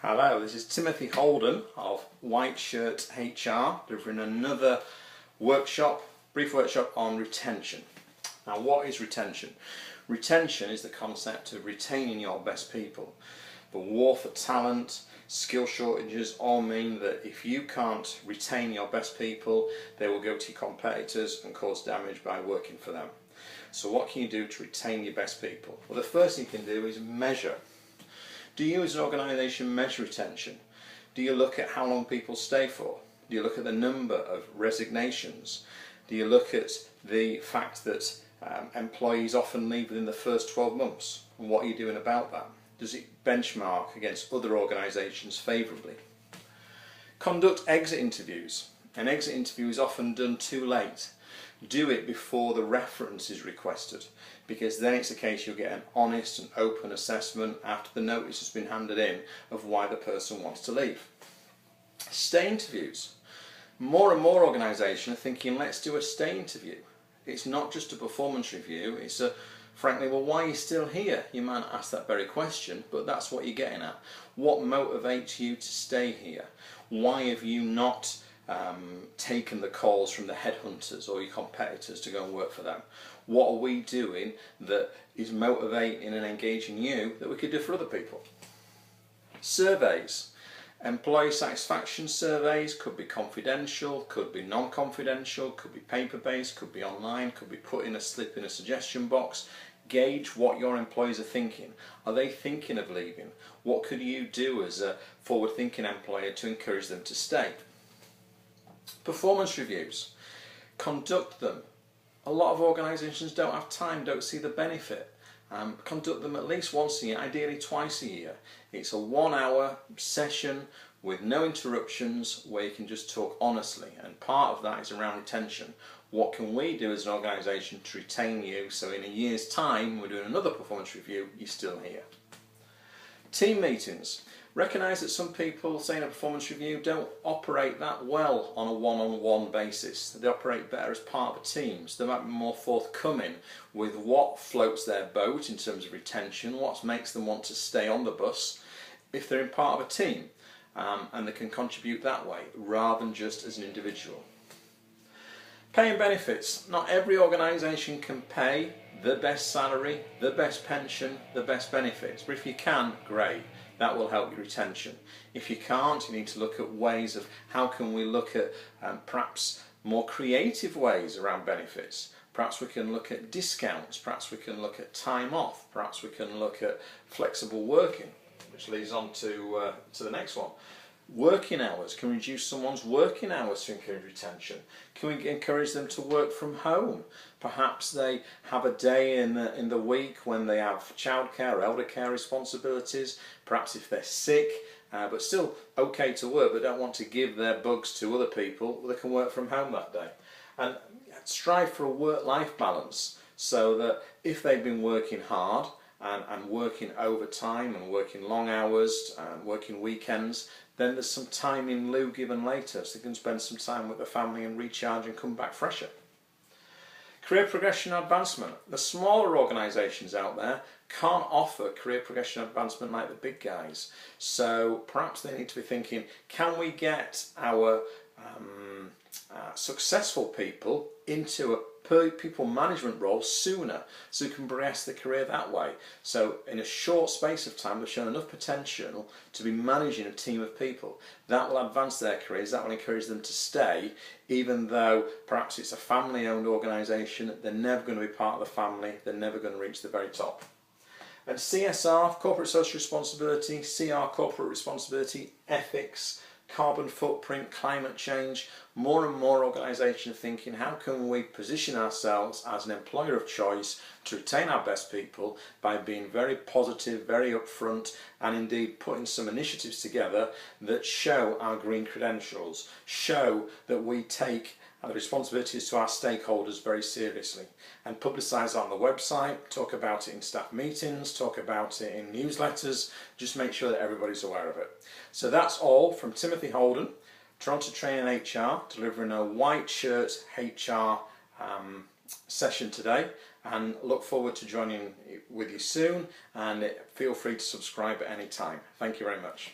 Hello, this is Timothy Holden of White Shirt HR, delivering another brief workshop on retention. Now, what is retention? Retention is the concept of retaining your best people. The war for talent, skill shortages all mean that if you can't retain your best people, they will go to your competitors and cause damage by working for them. So what can you do to retain your best people? Well, the first thing you can do is measure. Do you as an organisation measure retention? Do you look at how long people stay for? Do you look at the number of resignations? Do you look at the fact that employees often leave within the first 12 months? And what are you doing about that? Does it benchmark against other organisations favourably? Conduct exit interviews. An exit interview is often done too late. Do it before the reference is requested, because then it's a case you'll get an honest and open assessment after the notice has been handed in of why the person wants to leave. Stay interviews. More and more organisations are thinking, let's do a stay interview. It's not just a performance review, it's a frankly, well, why are you still here? You might ask that very question, but that's what you're getting at. What motivates you to stay here? Why have you not taken the calls from the headhunters or your competitors to go and work for them? What are we doing that is motivating and engaging you that we could do for other people? Surveys. Employee satisfaction surveys could be confidential, could be non-confidential, could be paper-based, could be online, could be put in a slip in a suggestion box. Gauge what your employees are thinking. Are they thinking of leaving? What could you do as a forward-thinking employer to encourage them to stay? Performance reviews. Conduct them. A lot of organisations don't have time, don't see the benefit. Conduct them at least once a year, ideally twice a year. It's a 1 hour session with no interruptions where you can just talk honestly, and part of that is around retention. What can we do as an organisation to retain you so in a year's time we're doing another performance review, you're still here? Team meetings. Recognise that some people, say in a performance review, don't operate that well on a one-on-one basis. They operate better as part of a team, so they might be more forthcoming with what floats their boat in terms of retention, what makes them want to stay on the bus if they're in part of a team, and they can contribute that way rather than just as an individual. Pay and benefits. Not every organisation can pay the best salary, the best pension, the best benefits, but if you can, great. That will help your retention. If you can't, you need to look at ways of how can we look at perhaps more creative ways around benefits. Perhaps we can look at discounts, perhaps we can look at time off, perhaps we can look at flexible working, which leads on to the next one. Working hours. Can we reduce someone's working hours to encourage retention? Can we encourage them to work from home? Perhaps they have a day in the week when they have childcare or elder care responsibilities. Perhaps if they're sick but still okay to work but don't want to give their bugs to other people, they can work from home that day. And strive for a work-life balance so that if they've been working hard and working overtime and working long hours and working weekends, then there's some time in lieu given later so they can spend some time with their family and recharge and come back fresher. Career progression and advancement. The smaller organisations out there can't offer career progression and advancement like the big guys, so perhaps they need to be thinking, can we get our successful people into a people management role sooner so we can progress their career that way? So in a short space of time they've shown enough potential to be managing a team of people. That will advance their careers, that will encourage them to stay, even though perhaps it's a family owned organisation. They're never going to be part of the family, they're never going to reach the very top. And CSR, corporate social responsibility, CR, corporate responsibility, ethics, carbon footprint, climate change. More and more organisations are thinking, how can we position ourselves as an employer of choice to retain our best people by being very positive, very upfront, and indeed putting some initiatives together that show our green credentials, show that we take the responsibilities to our stakeholders very seriously, and publicise that on the website, talk about it in staff meetings, talk about it in newsletters, just make sure that everybody's aware of it. So that's all from Timothy Holden, Toronto Training HR, delivering a White Shirt HR session today, and look forward to joining with you soon, and feel free to subscribe at any time. Thank you very much.